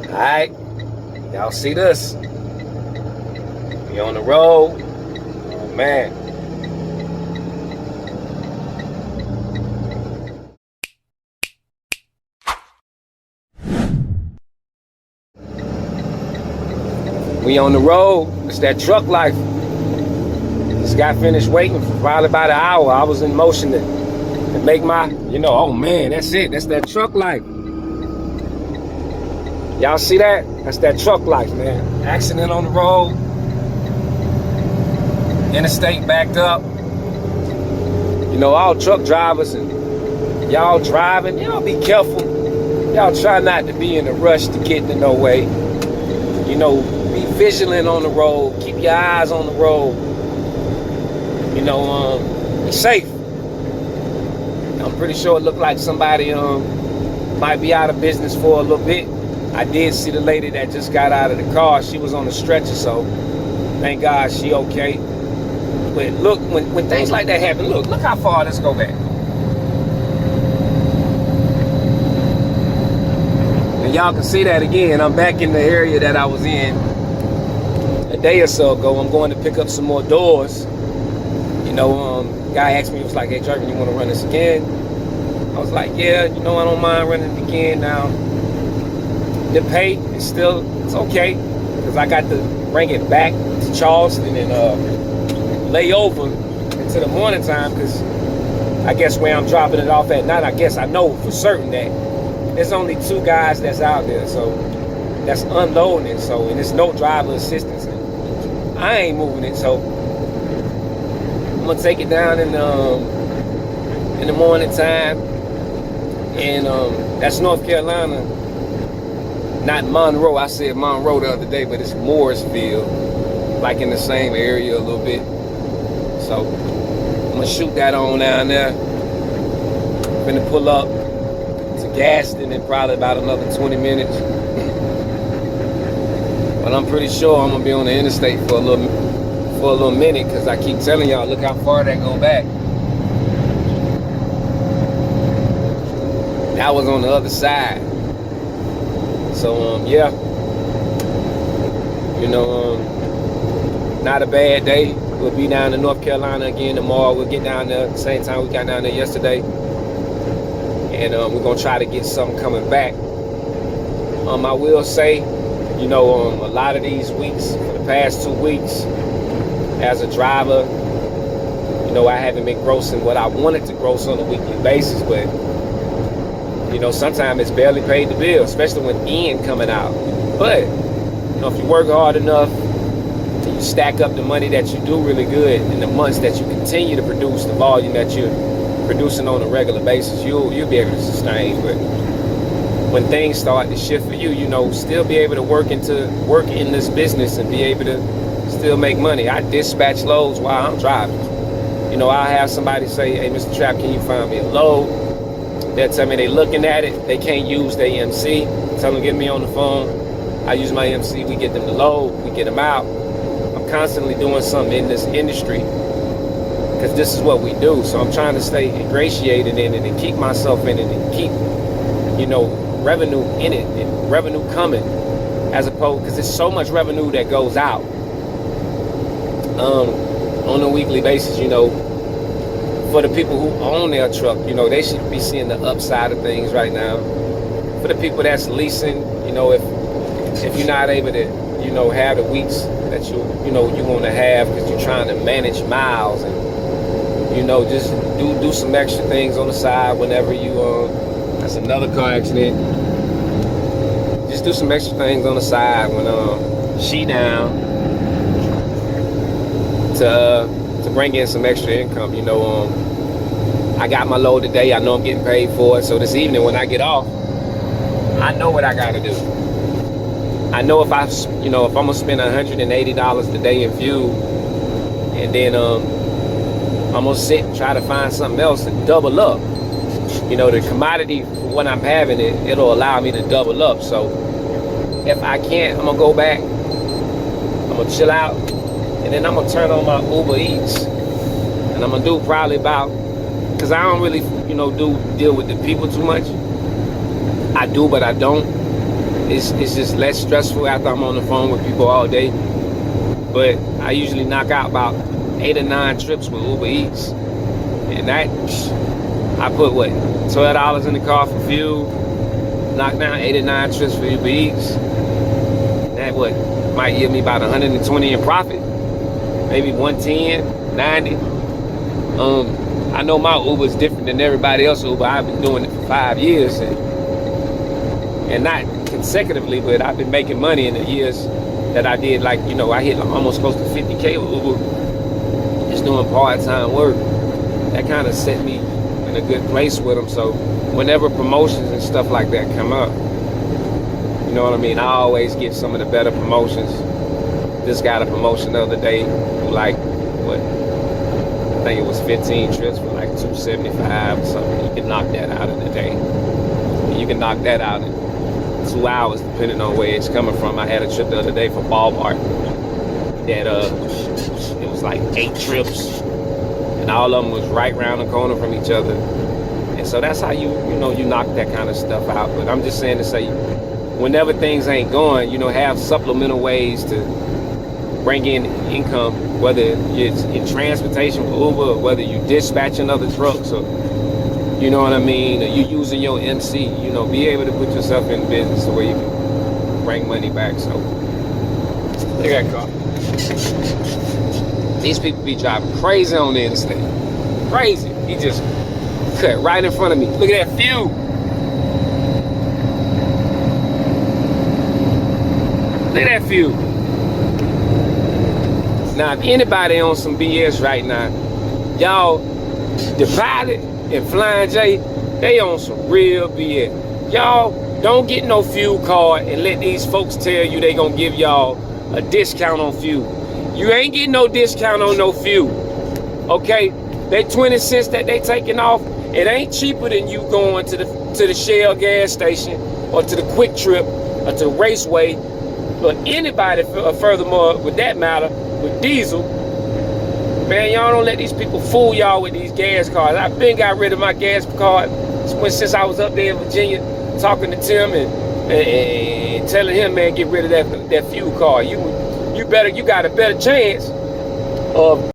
Alright, y'all see this? We on the road. Oh man. We on the road. It's that truck life. Just got finished waiting for probably about an hour. I was in motion to make my, oh man, that's it. That's that truck life. Y'all see that? That's that truck life, man. Accident on the road. Interstate backed up. All truck drivers and y'all driving, y'all be careful. Y'all try not to be in a rush to get into no way. Be vigilant on the road. Keep your eyes on the road. Be safe. I'm pretty sure it looked like somebody might be out of business for a little bit. I did see the lady that just got out of the car. She was on the stretcher, so thank God she okay. But look, when things like that happen, look how far this go back. And y'all can see that again. I'm back in the area that I was in a day or so ago. I'm going to pick up some more doors. Guy asked me, he was like, hey, Jervin, you want to run this again? I was like, yeah, I don't mind running it again. Now, the pay is it's okay, because I got to bring it back to Charleston and lay over into the morning time, because I guess where I'm dropping it off at night, I know for certain that there's only 2 guys that's out there, so that's unloading it, and there's no driver assistance. And I ain't moving it, so I'm gonna take it down in the morning time, and that's North Carolina, not Monroe. I said Monroe the other day, but it's Mooresville, like in the same area a little bit. So I'm gonna shoot that on down there. Gonna pull up to Gaston in probably about another 20 minutes. But I'm pretty sure I'm gonna be on the interstate for a little minute, because I keep telling y'all, look how far that go back. That was on the other side. So yeah, not a bad day. We'll be down in North Carolina again tomorrow. We'll get down there at the same time we got down there yesterday, and we're gonna try to get something coming back. I will say, a lot of these weeks, for the past 2 weeks, as a driver, I haven't been grossing what I wanted to gross on a weekly basis, but sometimes it's barely paid the bill, especially with end coming out. But if you work hard enough and you stack up the money that you do really good in the months that you continue to produce the volume that you're producing on a regular basis, you'll be able to sustain. But when things start to shift for you, still be able to work in this business and be able to still make money. I dispatch loads while I'm driving. I'll have somebody say, hey, Mr. Trapp, can you find me a load? They'll tell me they looking at it, they can't use their MC. Tell them, get me on the phone. I use my MC, we get them the load, we get them out. I'm constantly doing something in this industry, because this is what we do. So I'm trying to stay ingratiated in it and keep myself in it and keep, revenue in it and revenue coming, as opposed, because there's so much revenue that goes out on a weekly basis, for the people who own their truck, they should be seeing the upside of things right now. For the people that's leasing, if you're not able to, have the weeks that you want to have, because you're trying to manage miles and, just do some extra things on the side whenever you, that's another car accident. Just do some extra things on the side when she down to bring in some extra income. I got my load today. I know I'm getting paid for it. So this evening when I get off, I know what I gotta do. I know if I'm gonna spend $180 today in fuel, and then I'm gonna sit and try to find something else and double up. The commodity for what I'm having, it'll allow me to double up. So if I can't, I'm gonna go back, I'm gonna chill out, and then I'm gonna turn on my Uber Eats, and I'm gonna do probably about, because I don't really deal with the people too much. I do, but I don't. it's just less stressful after I'm on the phone with people all day. But I usually knock out about 8 or 9 trips with Uber Eats, and that I put what, $12 in the car for fuel, knock down 8 or 9 trips for Uber Eats. That what might give me about 120 in profit, maybe 110, 90. I know my Uber is different than everybody else's Uber. I've been doing it for 5 years, and not consecutively, but I've been making money in the years that I did. Like, you know, I hit almost close to 50K with Uber, just doing part-time work. That kind of set me in a good place with them. So whenever promotions and stuff like that come up, you know what I mean, I always get some of the better promotions. Just got a promotion the other day for like, what, I think it was 15 trips for like $275 or something. You can knock that out in a day. You can knock that out in 2 hours, depending on where it's coming from. I had a trip the other day from Walmart that it was like 8 trips, and all of them was right around the corner from each other. And so that's how you knock that kind of stuff out. But I'm just saying to say, whenever things ain't going, have supplemental ways to bring in income, whether it's in transportation with Uber, or whether you dispatching other trucks, or you know what I mean, or you using your MC, be able to put yourself in business where you can bring money back. So look at that car. These people be driving crazy on the interstate. Crazy. He just cut right in front of me. Look at that fuel. Look at that fuel. Now, if anybody on some BS right now, y'all, the Pilot and Flying J, they on some real BS. Y'all don't get no fuel card and let these folks tell you they gonna give y'all a discount on fuel. You ain't getting no discount on no fuel. Okay? That 20 cents that they taking off, it ain't cheaper than you going to the Shell gas station or to the Quick Trip or to the Raceway or anybody. Furthermore, with that matter, with diesel, man, y'all don't let these people fool y'all with these gas cards. I've been got rid of my gas card since I was up there in Virginia, talking to Tim and telling him, man, get rid of that fuel card. You got a better chance of